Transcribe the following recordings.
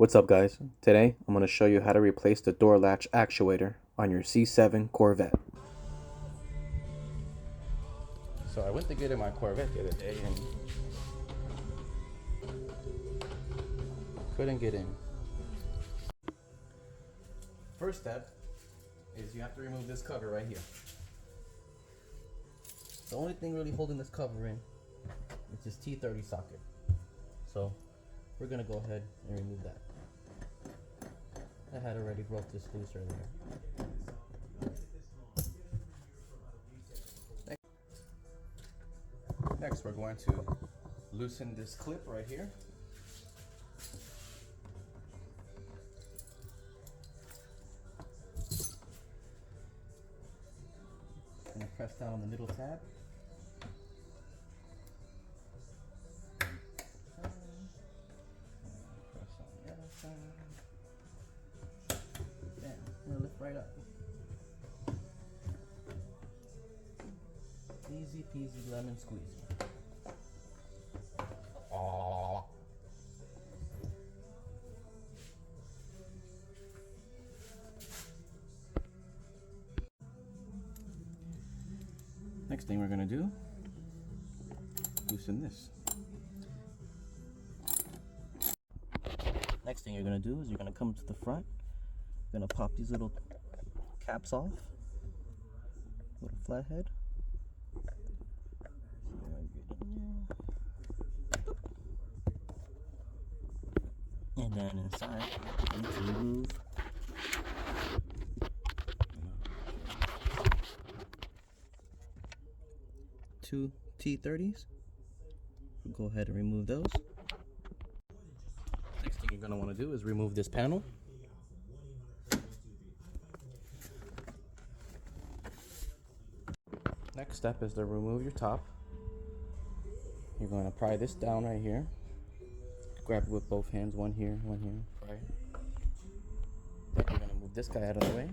What's up guys? Today I'm going to show you how to replace the door latch actuator on your C7 Corvette. So I went to get in my Corvette the other day and couldn't get in. First step is you have to remove this cover right here. The only thing really holding this cover in is this T30 socket. So we're going to go ahead and remove that. I had already broke this loose earlier. Next, we're going to loosen this clip right here. And press down on the middle tab. Press on the other side. Bam, and lift right up. Easy peasy lemon squeezy. Aww. Next thing we're gonna do, loosen this. Next thing you're gonna do is you're gonna come to the front. You're gonna pop these little caps off, little flathead. And then inside, you need to remove two T30s. Go ahead and remove those. Next thing you're going to want to do is remove this panel. Next step is to remove your top. You're going to pry this down right here. Grab it with both hands, one here, pry it. Then you're going to move this guy out of the way.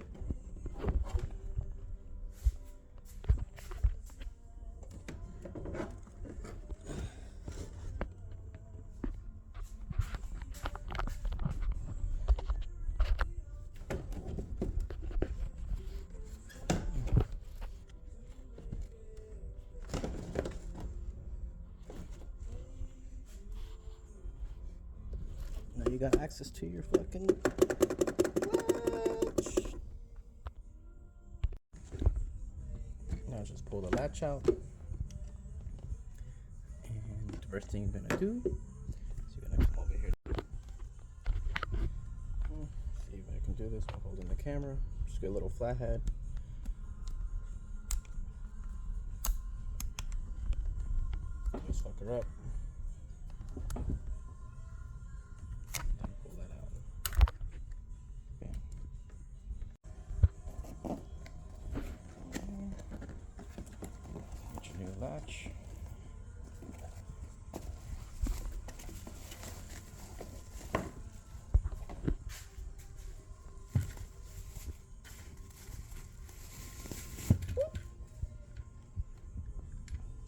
Now you got access to your fucking latch. Now just pull the latch out. And the first thing you're gonna do is you're gonna come over here. See if I can do this while holding the camera. Just get a little flathead. Just fuck her up. Latch.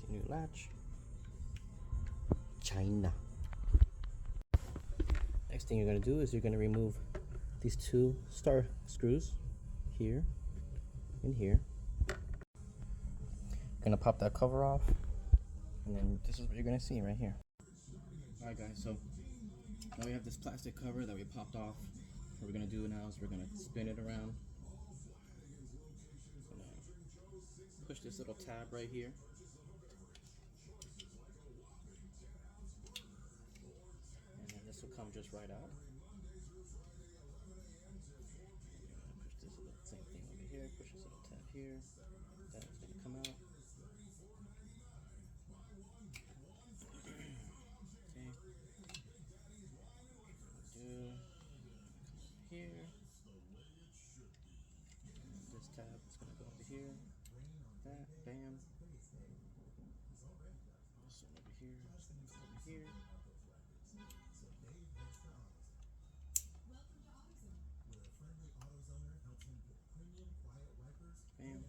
New latch. China. Next thing you're going to do is you're going to remove these two star screws here and here. Gonna pop that cover off, and then this is what you're gonna see right here. Alright guys, so now we have this plastic cover that we popped off. What we're gonna do now is we're gonna spin it around. Push this little tab right here. And then this will come just right out. Push this little same thing over here, push this little tab here. That is gonna come out. Here. This tab is going to go over here. That, bam. This one over here is going to go over here. Bam.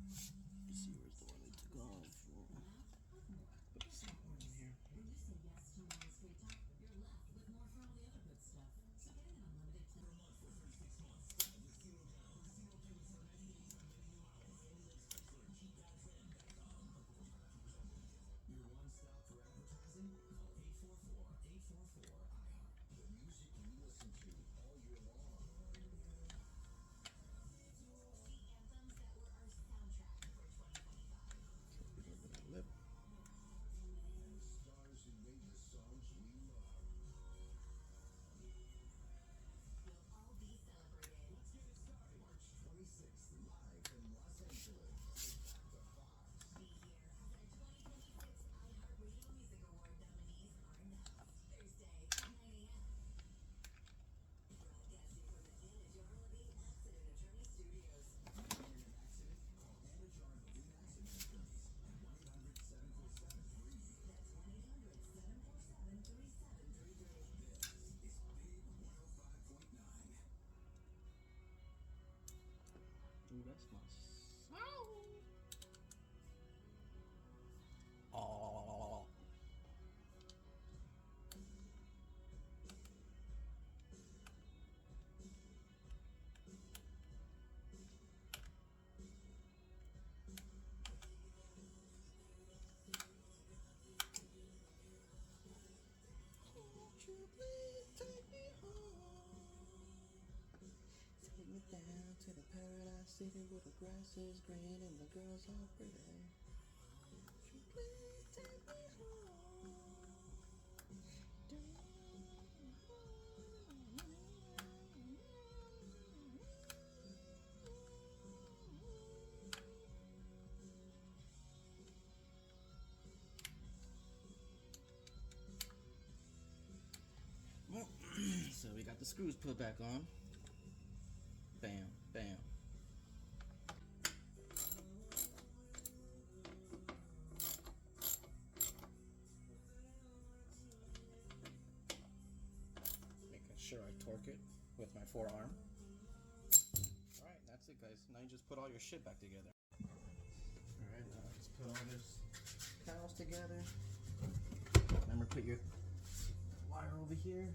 Let's see where's the one I took off. Put this one in here. Lip. Ooh, that's my sound. Oh. Won't you please take me home? Take me down to the paradise city where the grass is green and the girls are pretty. Won't you please take me home? Well, so we got the screws put back on. Bam, bam. Making sure I torque it with my forearm. Alright, that's it guys. Now you just put all your shit back together. Alright, now just put all this panels together. Remember, put your wire over here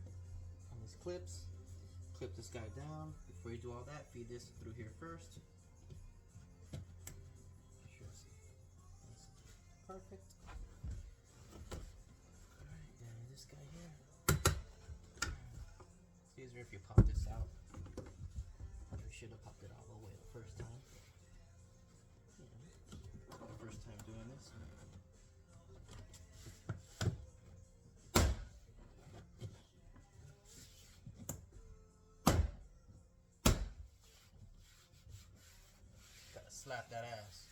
on these clips. Clip this guy down. Before you do all that, feed this through here first. That's perfect. Alright, then this guy here. It's easier if you pop this out. You should have popped it all the way the first time. Yeah. The first time doing this. Gotta slap that ass.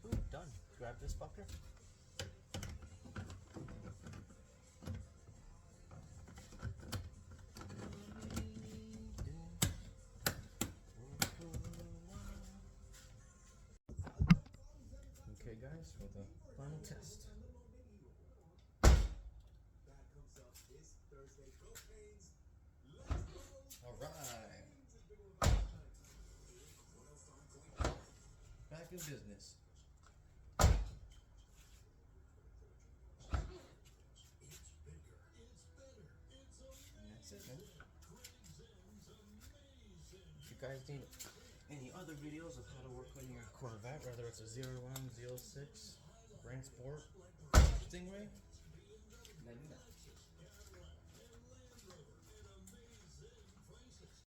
Ooh, done. Grab this fucker. Okay guys, for the final test. Alright. Back in business. And that's it, man. If you guys need any other videos of how to work on your Corvette, whether it's a 01, 06, Grand Sport, Stingray, let me know.